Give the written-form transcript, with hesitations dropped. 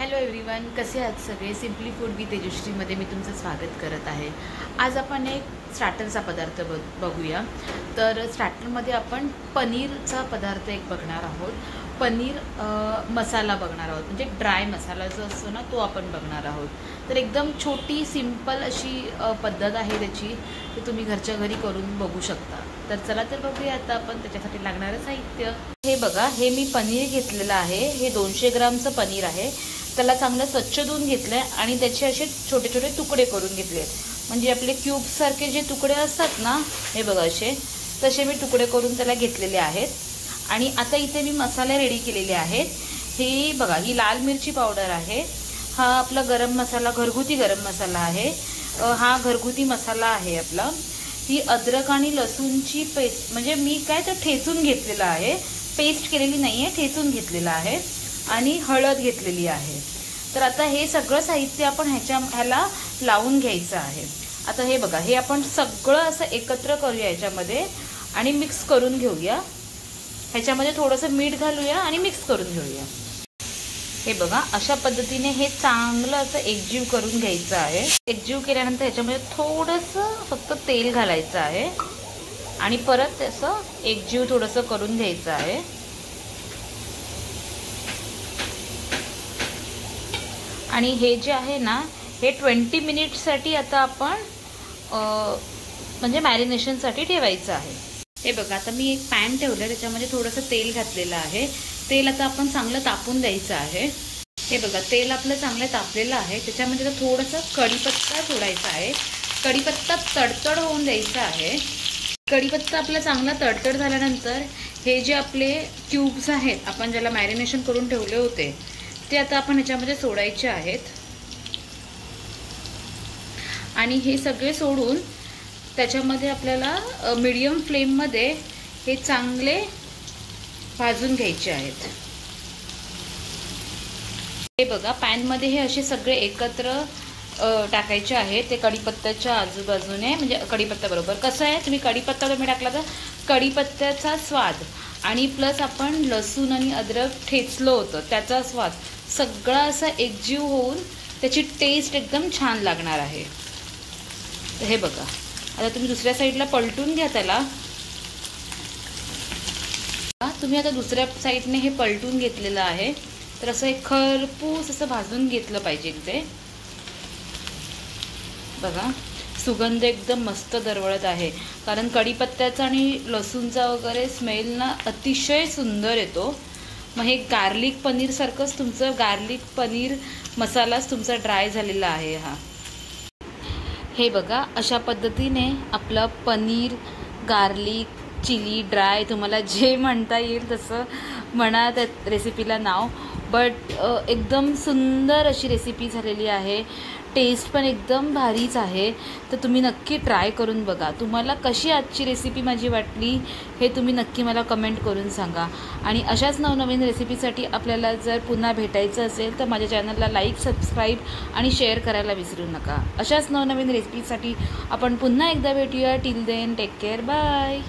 Hello everyone, कसे आहात सगळे. सिम्पली फूड विथ तेजश्रीमध्ये मी तुमचं स्वागत करत आहे. आज आपण एक स्टार्टरचा पदार्थ बघूया. तर स्टार्टरमध्ये आपण पनीरचा पदार्थ एक बघणार आहोत. पनीर मसाला बघणार आहोत, म्हणजे ड्राय मसाला जो असतो ना तो आपण बघणार आहोत. तर एकदम छोटी सिंपल अशी पद्धत आहे त्याची, ते तुम्ही घरच्या घरी करून बघू शकता. तर चला तर बघूया आता आपण त्याच्यासाठी लागणारं साहित्य. हे बघा, हे मी पनीर घेतलेलं आहे. हे 200 ग्रामचं पनीर आहे. त्याला चांगलं स्वच्छ धुवून घेतलं आहे आणि त्याचे असे छोटे छोटे तुकडे करून घेतले आहेत. म्हणजे आपले क्यूबसारखे जे तुकडे असतात ना, हे बघा असे, तसे मी तुकडे करून त्याला घेतलेले आहेत. आणि आता इथे मी मसाले रेडी केलेले आहेत. हे बघा, ही लाल मिरची पावडर आहे. हा आपला गरम मसाला, घरगुती गरम मसाला आहे. हा घरगुती मसाला आहे आपला. ही अद्रक आणि लसूणची पेस्ट, म्हणजे मी काय तर ठेचून घेतलेलं आहे, पेस्ट केलेली नाही आहे, ठेचून घेतलेलं आहे. आणि हळद घेतलेली आहे. तर आता हे सगळं साहित्य आपण ह्याला लावून घ्यायचं आहे. आता हे बघा, हे आपण सगळं असं एकत्र करूया याच्यामध्ये आणि मिक्स करून घेऊया. ह्याच्यामध्ये थोडंसं मीठ घालूया आणि मिक्स करून घेऊया. हे बघा, अशा पद्धतीने हे चांगलं असं एकजीव करून घ्यायचं आहे. एकजीव केल्यानंतर ह्याच्यामध्ये थोडंसं फक्त तेल घालायचं आहे आणि परत असं एकजीव थोडंसं करून घ्यायचं आहे. आणि हे जे आहे ना, हे 20 मिनिट्ससाठी आता आपण म्हणजे मॅरिनेशनसाठी ठेवायचं आहे. हे बघा, आता मी एक पॅन ठेवलं, त्याच्यामध्ये थोडंसं तेल घातलेलं आहे. तेल आता आपण चांगलं तापून द्यायचं आहे. हे बघा, तेल आपलं चांगलं तापलेलं आहे. त्याच्यामध्ये आता थोडंसं कढीपत्ता सोडायचा आहे. कढीपत्ता तडतड होऊन द्यायचा आहे. कढीपत्ता आपला चांगला तडतड झाल्यानंतर हे जे आपले क्यूब्स आहेत, आपण ज्याला मॅरिनेशन करून ठेवले होते, ते आता आपण ह्याच्यामध्ये सोडायचे आहेत. आणि हे सगळे सोडून त्याच्यामध्ये आपल्याला मीडियम फ्लेममध्ये हे चांगले भाजून घ्यायचे आहेत. हे बघा, पॅनमध्ये हे असे सगळे एकत्र टाकायचे आहेत. ते कढीपत्त्याच्या आजूबाजूने, म्हणजे कढीपत्त्याबरोबर कसं आहे, तुम्ही कढीपत्ता तुम्ही टाकला तर कढीपत्त्याचा स्वाद आणि प्लस आपण लसूण आणि अद्रक ठेचलं होतं त्याचा स्वाद सगळा असा एकजीव होऊन त्याची टेस्ट एकदम छान लागणार आहे. तर हे बघा, आता तुम्ही दुसऱ्या साईडला पलटून घ्या त्याला. तुम्ही आता दुसऱ्या साईडने हे पलटून घेतलेलं आहे. तर असं एक खरपूस असं भाजून घेतलं पाहिजे. ते बघा, सुगंध एकदम मस्त दरवळत आहे, कारण कढीपत्त्याचा आणि लसूणचा वगैरे स्मेल ना अतिशय सुंदर येतो. मग हे गार्लिक पनीरसारखंच तुमचं गार्लिक पनीर मसालाच तुमचा ड्राय झालेला आहे. हा हे बघा, अशा पद्धतीने आपलं पनीर गार्लिक चिली ड्राय, तुम्हाला जे म्हणता येईल तसं म्हणा त्या रेसिपीला नाव, बट एकदम सुंदर अशी रेसिपी झालेली आहे. टेस्ट पण एकदम भारीच आहे. तर तुम्ही नक्की ट्राय करून बघा. तुम्हाला कशी आजची रेसिपी माझी वाटली हे तुम्ही नक्की मला कमेंट करून सांगा. आणि अशाच नवनवीन रेसिपीसाठी आपल्याला जर पुन्हा भेटायचं असेल तर माझ्या चॅनलला लाईक, सबस्क्राईब आणि शेअर करायला विसरू नका. अशाच नवनवीन रेसिपीसाठी आपण पुन्हा एकदा भेटूया. Till then, take care, bye.